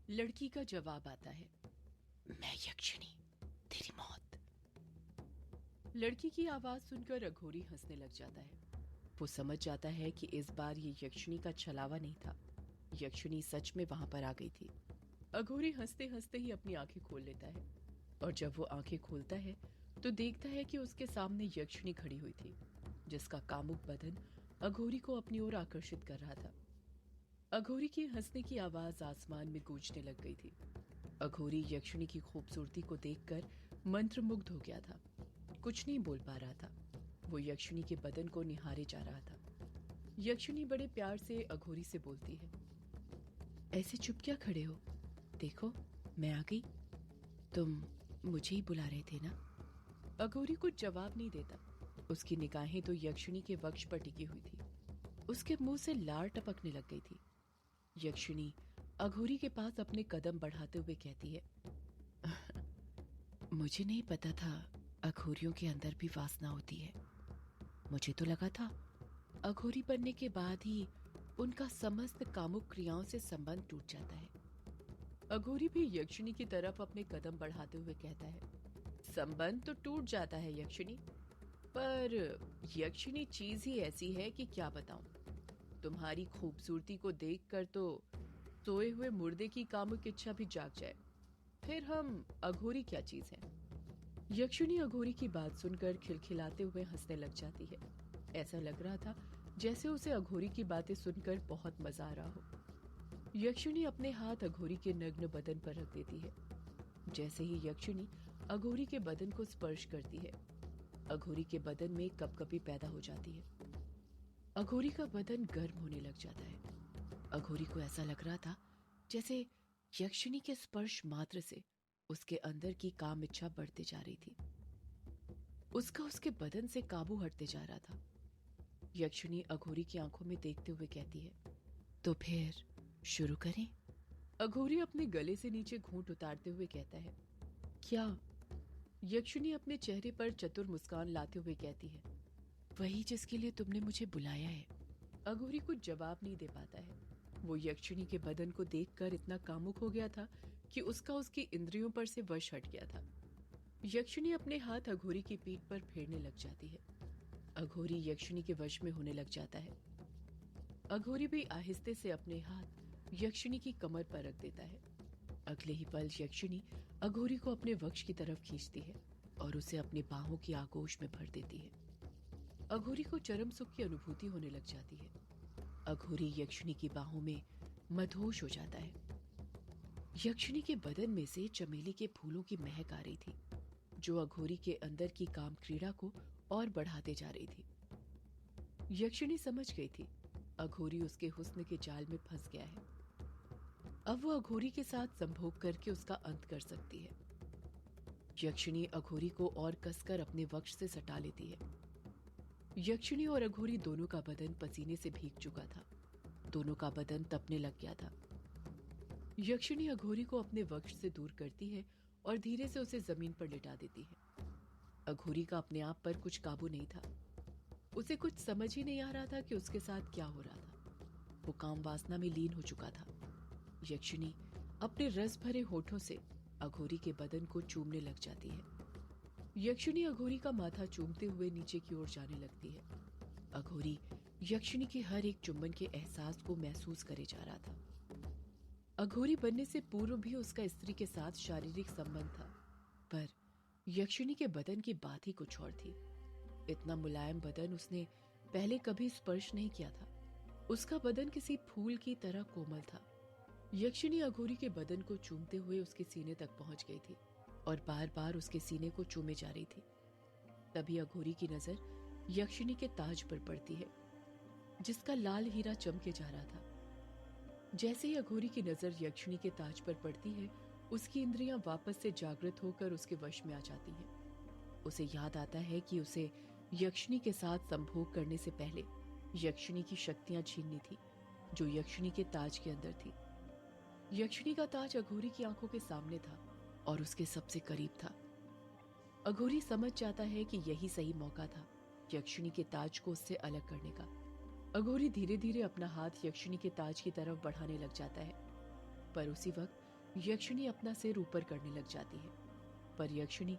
लड़की का जवाब आता है, मैं यक्षिणी, तेरी मौत। लड़की की आवाज सुनकर अघोरी हंसने लग जाता है। वो समझ जाता है कि इस बार ये यक्षिणी का छलावा नहीं था, यक्षिणी सच में वहां पर आ गई थी। अघोरी हंसते हंसते ही अपनी आंखें खोल लेता है और जब वो आंखें खोलता है तो देखता है कि उसके सामने यक्षिणी खड़ी हुई थी, जिसका कामुक बदन अघोरी को अपनी ओर आकर्षित कर रहा था। अघोरी की हंसने की आवाज आसमान में गूंजने लग गई थी। अघोरी यक्षिणी की खूबसूरती को देखकर मंत्रमुग्ध हो गया था। कुछ नहीं बोल पा रहा था। वो यक्षिणी के बदन को निहारे जा रहा था। यक्षिणी बड़े प्यार से अघोरी से बोलती है, ऐसे चुप क्या खड़े हो? देखो, मैं आ गई। तुम मुझे ही बुला रहे थे ना? अघोरी कुछ जवाब नहीं देता। उसकी निगाहें तो यक्षिणी के वक्ष पर टिकी हुई थी। उसके मुंह से लार टपकने लग गई थी। यक्षिणी अघोरी के पास अपने कदम बढ़ाते हुए कहती है, मुझे नहीं पता था अघोरियों के अंदर भी वासना होती है। मुझे तो लगा था अघोरी बनने के बाद ही उनका समस्त कामुक क्रियाओं से संबंध टूट जाता है। अघोरी भी यक्षिणी की तरफ अपने कदम बढ़ाते हुए कहता है, संबंध तो टूट जाता है यक्षिणी, पर यक्षिणी चीज ही ऐसी है कि क्या बताऊं। तुम्हारी खूबसूरती को देखकर तो सोए हुए मुर्दे की कामुक इच्छा भी जाग जाए। फिर हम अघोरी क्या चीज है? यक्षिणी अघोरी की बात सुनकर खिलखिलाते हुए हंसने लग जाती है। ऐसा लग रहा था जैसे उसे अघोरी की बातें सुनकर बहुत मजा आ रहा हो। यक्षिणी अपने हाथ अघोरी के नग्न बदन पर रख देती है। जैसे ही यक्षिणी अघोरी के बदन को स्पर्श करती है, अघोरी के बदन में कपकपी पैदा हो जाती है। अघोरी का बदन गर्म होने लग जाता है। अघोरी को ऐसा लग रहा था जैसे यक्षिणी के स्पर्श मात्र से उसके अंदर की काम इच्छा बढ़ते जा रही थी। उसका उसके बदन से काबू हटते जा रहा था। यक्षिणी अघोरी की आंखों में देखते हुए कहती है, तो फिर शुरू करें? अघोरी अपने गले से नीचे घूंट उतारते हुए कहता है, क्या? यक्षिणी अपने चेहरे पर चतुर मुस्कान लाते हुए कहती है, वही जिसके लिए तुमने मुझे बुलाया है। अघोरी कुछ जवाब नहीं दे पाता है। वो यक्षिणी के बदन को देखकर इतना कामुक हो गया था कि उसका उसकी इंद्रियों पर से वश हट गया था। यक्षिणी अपने हाथ अघोरी की पीठ पर फेरने लग जाती है। अघोरी यक्षिणी के वश में होने लग जाता है। अघोरी भी आहिस्ते से अपने हाथ यक्षिणी की कमर पर रख देता है। अगले ही पल यक्षिणी अघोरी को अपने वक्ष की तरफ खींचती है और उसे अपनी बाहों की आगोश में भर देती है। अघोरी को चरम सुख की अनुभूति होने लग जाती है। अघोरी यक्षिणी की बाहों में मदहोश हो जाता है। यक्षिणी के बदन में से चमेली के फूलों की महक आ रही थी, जो अघोरी के अंदर की काम क्रीड़ा को और बढ़ाते जा रही थी। यक्षिणी समझ गई थी अघोरी उसके हुस्न के जाल में फंस गया है। अब वो अघोरी के साथ संभोग करके उसका अंत कर सकती है। यक्षिणी अघोरी को और कसकर अपने वक्ष से सटा लेती है। यक्षिणी और अघोरी दोनों का बदन पसीने से भीग चुका था। दोनों का बदन तपने लग गया था। यक्षिणी अघोरी को अपने वक्ष से दूर करती है और धीरे से उसे जमीन पर लिटा देती है। अघोरी का अपने आप पर कुछ काबू नहीं था। उसे कुछ समझ ही नहीं आ रहा था कि उसके साथ क्या हो रहा था। वो काम वासना में लीन हो चुका था। यक्षिणी अपने रस भरे होठों से अघोरी के बदन को चूमने लग जाती है। यक्षिणी अघोरी का माथा चूमते हुए नीचे की ओर जाने लगती है। अघोरी यक्षिणी के हर एक चुंबन के एहसास को महसूस करे जा रहा था। अघोरी बनने से पूर्व भी उसका स्त्री के साथ शारीरिक संबंध था, पर यक्षिणी के बदन की बात ही कुछ और थी। इतना मुलायम बदन उसने पहले कभी स्पर्श नहीं किया था। उसका बदन किसी फूल की तरह कोमल था। यक्षिणी अघोरी के बदन को चूमते हुए उसके सीने तक पहुंच गई थी और बार बार उसके सीने को चूमे जा रही थी। तभी अघोरी की नजर यक्षिणी के ताज पर पड़ती है, जिसका लाल हीरा चमके जा रहा था। जैसे ही अघोरी की नजर यक्षिणी के ताज पर पड़ती है, उसकी इंद्रियां वापस से जागृत होकर उसके वश में आ जाती हैं। उसे याद आता है कि उसे यक्षिणी के साथ संभोग करने से पहले यक्षिणी की शक्तियां छीननी थी, जो यक्षिणी के ताज के अंदर थी। यक्षिणी का ताज अघोरी की आंखों के सामने था और उसके सबसे करीब था। अघोरी समझ जाता है कि यही सही मौका था यक्षिणी के ताज को उससे अलग करने का। अघोरी धीरे धीरे अपना हाथ यक्षिणी के ताज की तरफ बढ़ाने लग जाता है, पर उसी वक्त यक्षिणी अपना सिर ऊपर करने लग जाती है। पर यक्षिणी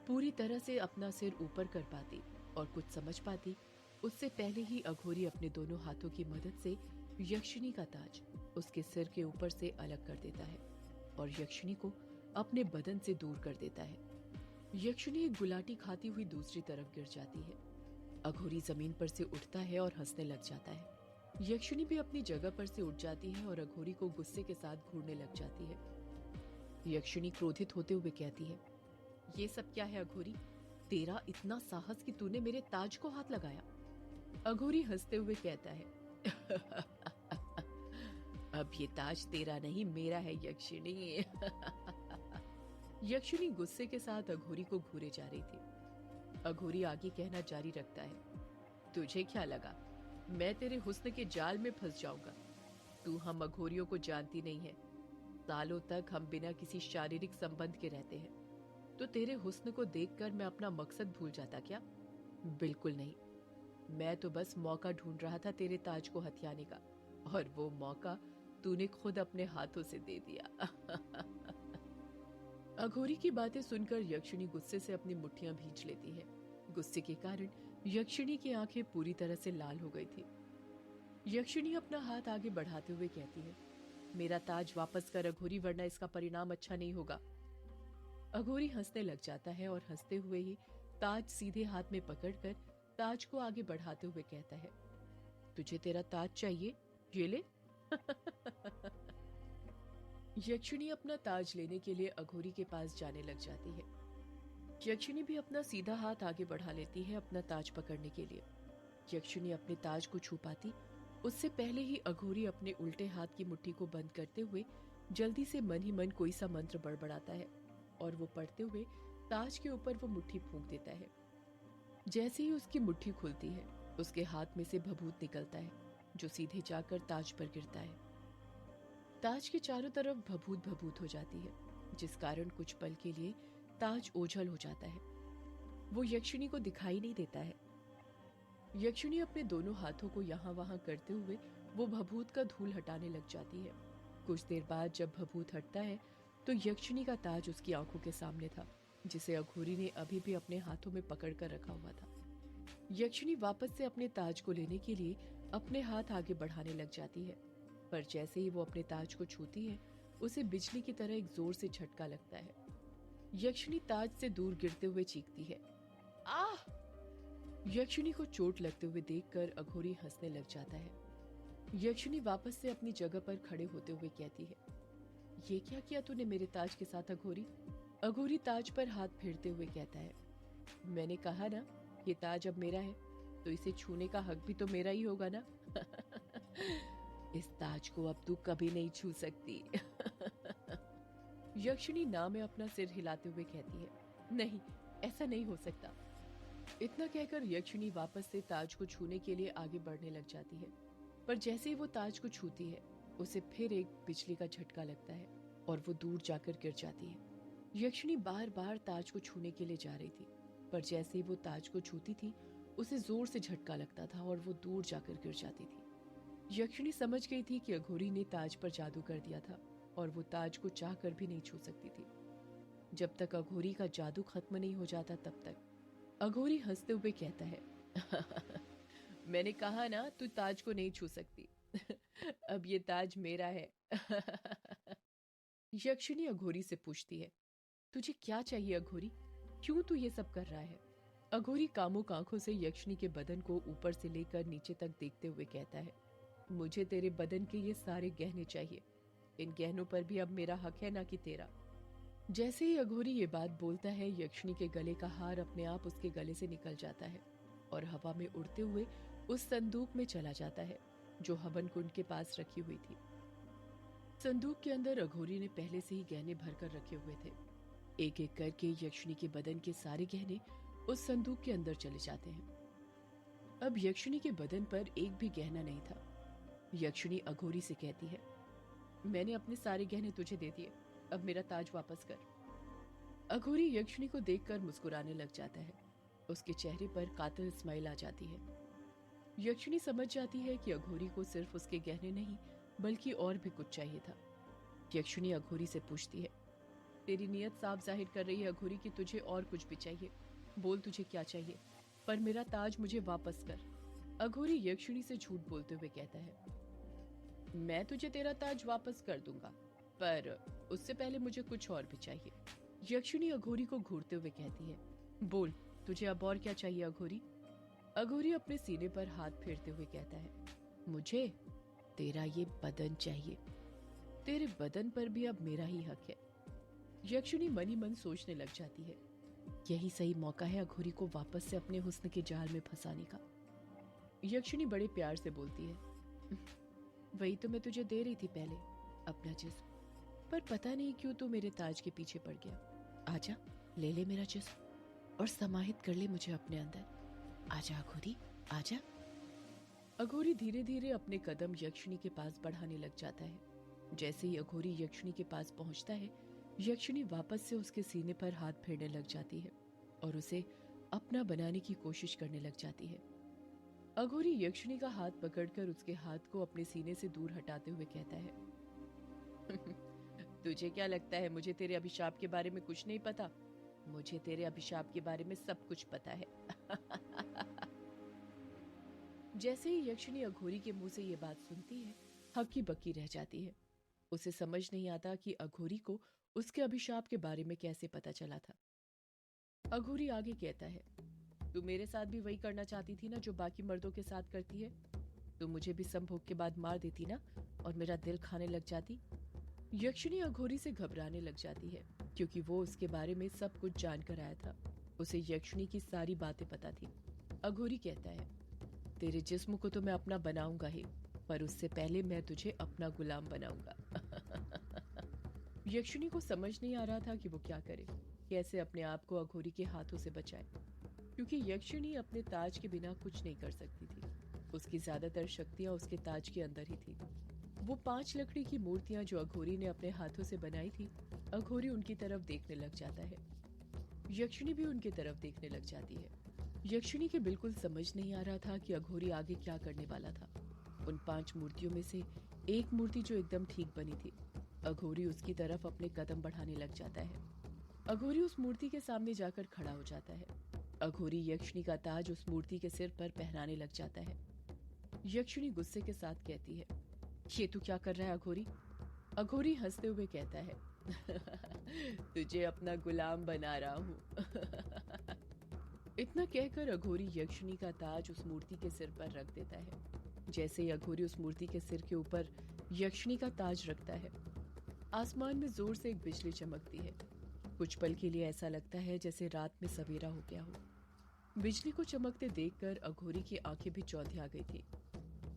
पूरी तरह से अपना सिर ऊपर कर पाती और कुछ समझ पाती उससे पहले ही अघोरी अपने दोनों हाथों की मदद से यक्षिणी का ताज उसके सिर के ऊपर से अलग कर देता है और यक्षिणी को अपने बदन से दूर कर देता है। यक्षिणी एक गुलाटी खाती हुई दूसरी तरफ गिर जाती है। अघोरी जमीन पर से उठता है और हंसने लग जाता है। यक्षिणी भी अपनी जगह पर से उठ जाती है और अघोरी को गुस्से के साथ घूरने लग जाती है। यक्षिणी क्रोधित होते हुए कहती है, ये सब क्या है अघोरी? तेरा इतना साहस कि तूने मेरे ताज को हाथ लगाया। अघोरी हंसते हुए कहता है, अब ये ताज तेरा नहीं मेरा है यक्षिणी। यक्षिणी गुस्से के साथ अघोरी को घूरे जा रही थी। अघोरी आगे कहना जारी रखता है, तुझे क्या लगा मैं तेरे हुस्न के जाल में फंस जाऊंगा? तू हम अघोरियों को जानती नहीं है। सालों तक हम बिना किसी शारीरिक संबंध के रहते हैं, तो तेरे हुस्न को देखकर मैं अपना मकसद भूल जाता क्या? बिल्कुल नहीं। मैं तो बस मौका ढूंढ रहा था तेरे ताज को हथियाने का, और वो मौका तूने खुद अपने हाथों से दे दिया। अघोरी की बातें सुनकर यक्षिणी गुस्से से अपनी मुट्ठियां भींच लेती है। गुस्से के कारण यक्षिणी की आंखें पूरी तरह से लाल हो गई थी। यक्षिणी अपना हाथ आगे बढ़ाते हुए कहती है, मेरा ताज वापस कर अघोरी, वरना इसका परिणाम अच्छा नहीं होगा। अघोरी हंसने लग जाता है और हंसते हुए ही ताज सीधे हाथ में पकड़कर ताज को आगे बढ़ाते हुए कहता है, तुझे तेरा ताज चाहिए? ये ले। यक्षिणी अपना ताज लेने के लिए अघोरी के पास जाने लग जाती है। यक्षिणी भी अपना सीधा हाथ आगे बढ़ा लेती है अपना ताज पकड़ने के लिए। यक्षिणी अपने ताज को छू पाती उससे पहले ही अघोरी अपने उल्टे हाथ की मुट्ठी को बंद करते हुए जल्दी से मन ही मन कोई सा मंत्र बड़बड़ाता है और वो पढ़ते हुए ताज के ऊपर वो मुट्ठी फूंक देता है। जैसे ही उसकी मुट्ठी खुलती है, उसके हाथ में से भभूत निकलता है जो सीधे जाकर ताज पर गिरता है। ताज के चारों तरफ भभूत भभूत हो जाती है, जिस कारण कुछ पल के लिए ताज ओझल हो जाता है। वो यक्षिणी को दिखाई नहीं देता है। यक्षिणी अपने दोनों हाथों को यहाँ वहां करते हुए वो भभूत का धूल हटाने लग जाती है। कुछ देर बाद जब भभूत हटता है तो यक्षिणी का ताज उसकी आंखों के सामने था, जिसे अघोरी ने अभी भी अपने हाथों में पकड़ कर रखा हुआ था। यक्षिणी वापस से अपने ताज को लेने के लिए अपने हाथ आगे बढ़ाने लग जाती है, पर जैसे ही वो अपने ताज को छूती है, उसे बिजली की तरह एक जोर से झटका लगता है। यक्षिणी ताज से दूर गिरते हुए चीखती है, आह! यक्षिणी को चोट लगते हुए देखकर अघोरी हंसने लग जाता है। यक्षिणी वापस से अपनी जगह पर खड़े होते हुए कहती है, ये क्या किया तूने मेरे ताज के साथ अघोरी? अघोरी ताज पर हाथ फेरते हुए कहता है, मैंने कहा ना, ये ताज अब मेरा है, तो इसे छूने का हक भी तो मेरा ही होगा ना। इस ताज को अब तू कभी नहीं छू सकती। यक्षिणी ना में अपना सिर हिलाते हुए कहती है, नहीं, ऐसा नहीं हो सकता। इतना कहकर यक्षिणी वापस से ताज को छूने के लिए आगे बढ़ने लग जाती है, पर जैसे ही वो ताज को छूती है, उसे फिर एक बिजली का झटका लगता है और वो दूर जाकर गिर जाती है। यक्षिणी बार बार ताज को छूने के लिए जा रही थी, पर जैसे ही वो ताज को छूती थी, उसे जोर से झटका लगता था और वो दूर जाकर गिर जाती थी। यक्षिणी समझ गई थी कि अघोरी ने ताज पर जादू कर दिया था और वो ताज को चाह कर भी नहीं छू सकती थी। जब तक अघोरी का जादू खत्म नहीं हो जाता तब तक। अघोरी हंसते हुए कहता है, मैंने कहा ना, तू ताज को नहीं छू सकती। अब ये ताज मेरा है। यक्षिणी अघोरी से पूछती है, तुझे क्या चाहिए अघोरी? क्यों तू ये सब कर रहा है? अघोरी कामुक आंखों से यक्षिणी के बदन को ऊपर से लेकर नीचे तक देखते हुए कहता है, मुझे तेरे बदन के ये सारे गहने चाहिए। इन गहनों पर भी अब मेरा हक है, ना कि तेरा। जैसे ही अघोरी ये बात बोलता है, यक्षिणी के गले का हार अपने आप उसके गले से निकल जाता है और हवा में उड़ते हुए उस संदूक में चला जाता है जो हवन कुंड के पास रखी हुई थी। संदूक के अंदर अघोरी ने पहले से ही गहने भरकर रखे हुए थे। एक एक करके यक्षिणी के बदन के सारे गहने उस संदूक के अंदर चले जाते हैं। अब यक्षिणी के बदन पर एक भी गहना नहीं था। यक्षिणी अघोरी से कहती है, मैंने अपने सारे गहने तुझे दे दिए, अब मेरा ताज वापस कर। अघोरी यक्षिणी को देखकर मुस्कुराने लग जाता है। उसके चेहरे पर कातिल स्माइल आ जाती है। यक्षिणी समझ जाती है कि अघोरी को सिर्फ उसके गहने नहीं बल्कि और भी कुछ चाहिए था। यक्षिणी अघोरी से पूछती है, तेरी नीयत साफ जाहिर कर रही है अघोरी कि तुझे और कुछ भी चाहिए। बोल तुझे क्या चाहिए, पर मेरा ताज मुझे वापस कर। अघोरी यक्षिणी से झूठ बोलते हुए कहता है, मैं तुझे तेरा ताज वापस कर दूंगा, पर उससे पहले मुझे कुछ और भी चाहिए। यक्षिणी अघोरी को घूरते हुए कहती है, बोल तुझे अब और क्या चाहिए अघोरी। अघोरी अपने सीने पर हाथ फेरते हुए कहता है, मुझे तेरा ये बदन चाहिए। तेरे बदन पर भी अब मेरा ही हक है। यक्षिणी मनी मन सोचने लग जाती है, यही सही मौका है अघोरी को वापस से अपने हुस्न के जाल में फंसाने का। यक्षिणी बड़े प्यार से बोलती है, वही तो मैं तुझे दे रही थी पहले, अपना जिस्म, पर पता नहीं क्यों तू मेरे ताज के पीछे पड़ गया। आजा, ले ले मेरा जिस्म और समाहित कर ले मुझे अपने अंदर। आजा अघोरी, आजा। अघोरी धीरे धीरे अपने कदम यक्षिणी के पास बढ़ाने लग जाता है। जैसे ही अघोरी यक्षिणी के पास पहुंचता है, यक्षिणी वापस से उसके सीने पर हाथ फेरने लग जाती है और उसे अपना बनाने की कोशिश करने लग जाती है। अघोरी यक्षिणी का हाथ पकड़कर उसके हाथ को अपने सीने से दूर हटाते हुए कहता है, तुझे क्या लगता है मुझे तेरे अभिशाप के बारे में कुछ नहीं पता? मुझे तेरे अभिशाप के बारे में सब कुछ पता है। जैसे ही यक्षिणी अघोरी के मुंह से ये बात सुनती है, हक्की बक्की रह जाती है। उसे समझ नहीं आता कि अघोरी को उसके अभिशाप के बारे में कैसे पता चला था। अघोरी आगे कहता है, तू मेरे साथ भी वही करना चाहती थी ना जो बाकी मर्दों के साथ करती है। तू मुझे भी संभोग के बाद मार देती ना और मेरा दिल खाने लग जाती। यक्षिणी अघोरी से घबराने लग जाती है क्योंकि वो उसके बारे में सब कुछ जानकर आया था। उसे यक्षिणी की सारी बातें पता थी। अघोरी कहता है, तेरे जिस्म को तो मैं अपना बनाऊंगा ही, पर उससे पहले मैं तुझे अपना गुलाम बनाऊंगा। यक्षिणी को समझ नहीं आ रहा था कि वो क्या करे, कैसे अपने आप को अघोरी के हाथों से बचाए, क्योंकि यक्षिणी अपने ताज के बिना कुछ नहीं कर सकती थी। उसकी ज्यादातर शक्तियां उसके ताज के अंदर ही थी। वो 5 लकड़ी की मूर्तियां जो अघोरी ने अपने हाथों से बनाई थी, अघोरी उनकी तरफ देखने लग जाता है। यक्षिणी भी उनकी तरफ देखने लग जाती है। यक्षिणी के बिल्कुल समझ नहीं आ रहा था कि अघोरी आगे क्या करने वाला था। उन 5 मूर्तियों में से एक मूर्ति जो एकदम ठीक बनी थी, अघोरी उसकी तरफ अपने कदम बढ़ाने लग जाता है। अघोरी उस मूर्ति के सामने जाकर खड़ा हो जाता है। अघोरी यक्षिणी का ताज उस मूर्ति के सिर पर पहनाने लग जाता है। यक्षिणी गुस्से के साथ कहती है, ये तू क्या कर रहा है अघोरी? अघोरी हंसते हुए कहता है, तुझे अपना गुलाम बना रहा हूँ। इतना कहकर अघोरी यक्षिणी का ताज उस मूर्ति के सिर पर रख देता है। जैसे ही अघोरी उस मूर्ति के सिर के ऊपर यक्षिणी का ताज रखता है, आसमान में जोर से एक बिजली चमकती है। कुछ पल के लिए ऐसा लगता है जैसे रात में सवेरा हो गया हो। बिजली को चमकते देखकर अघोरी की आंखें भी चौंधिया गई थी।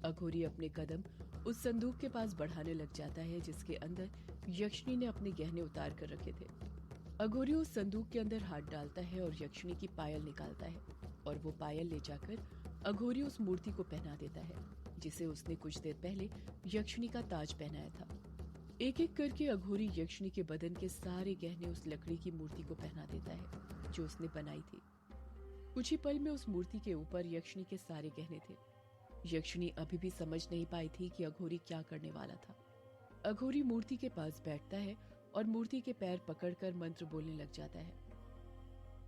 अघोरी अपने कदम उस संदूक के पास बढ़ाने लग जाता है जिसके अंदर यक्षिणी ने अपने गहने उतार कर रखे थे। अघोरी उस संदूक के अंदर हाथ डालता है और यक्षिणी की पायल निकालता है और वो पायल ले जाकर अघोरी उस मूर्ति को पहना देता है जिसे उसने कुछ देर पहले यक्षिणी का ताज पहनाया था। एक एक करके अघोरी यक्षिणी के बदन के सारे गहने उस लकड़ी की मूर्ति को पहना देता है जो उसने बनाई थी। कुछ ही पल में उस मूर्ति के ऊपर यक्षिणी के सारे गहने थे। यक्षिणी अभी भी समझ नहीं पाई थी कि अघोरी क्या करने वाला था। अघोरी मूर्ति के पास बैठता है और मूर्ति के पैर पकड़कर मंत्र बोलने लग जाता है।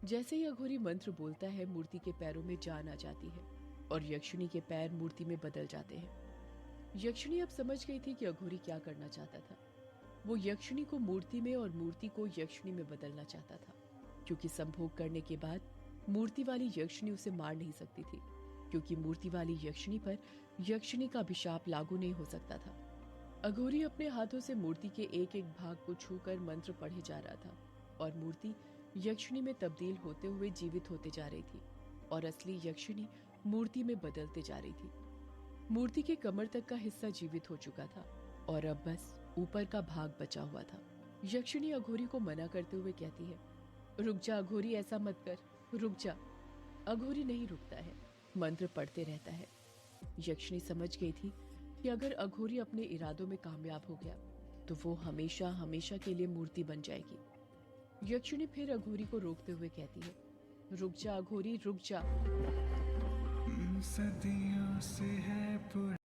जैसे ही अघोरी मंत्र बोलता है, मूर्ति के पैरों में जान आ जाती है और यक्षिणी के पैर मूर्ति में बदल जाते हैं। यक्षिणी अब समझ गई थी कि अघोरी क्या करना चाहता था। वो यक्षिणी को मूर्ति में और मूर्ति को यक्षिणी में बदलना चाहता था, क्योंकि संभोग करने के बाद मूर्ति वाली यक्षिणी उसे मार नहीं सकती थी, क्योंकि मूर्ति वाली यक्षिणी पर यक्षिणी का अभिशाप लागू नहीं हो सकता था। अघोरी अपने हाथों से मूर्ति के एक एक भाग को छूकर मंत्र पढ़े जा रहा था और मूर्ति यक्षिणी में तब्दील होते हुए जीवित होते जा रही थी और असली यक्षिणी मूर्ति में बदलते जा रही थी। मूर्ति के कमर तक का हिस्सा जीवित हो चुका था और अब बस ऊपर का भाग बचा हुआ था। यक्षिणी अघोरी को मना करते हुए कहती है, रुक जा अघोरी, ऐसा मत कर, रुक जा। अघोरी नहीं रुकता है, मंत्र पढ़ते रहता है। यक्षिणी समझ गई थी कि अगर अघोरी अपने इरादों में कामयाब हो गया तो वो हमेशा हमेशा के लिए मूर्ति बन जाएगी। यक्षिणी फिर अघोरी को रोकते हुए कहती है, रुक जा अघोरी, रुक जा। सदियों से है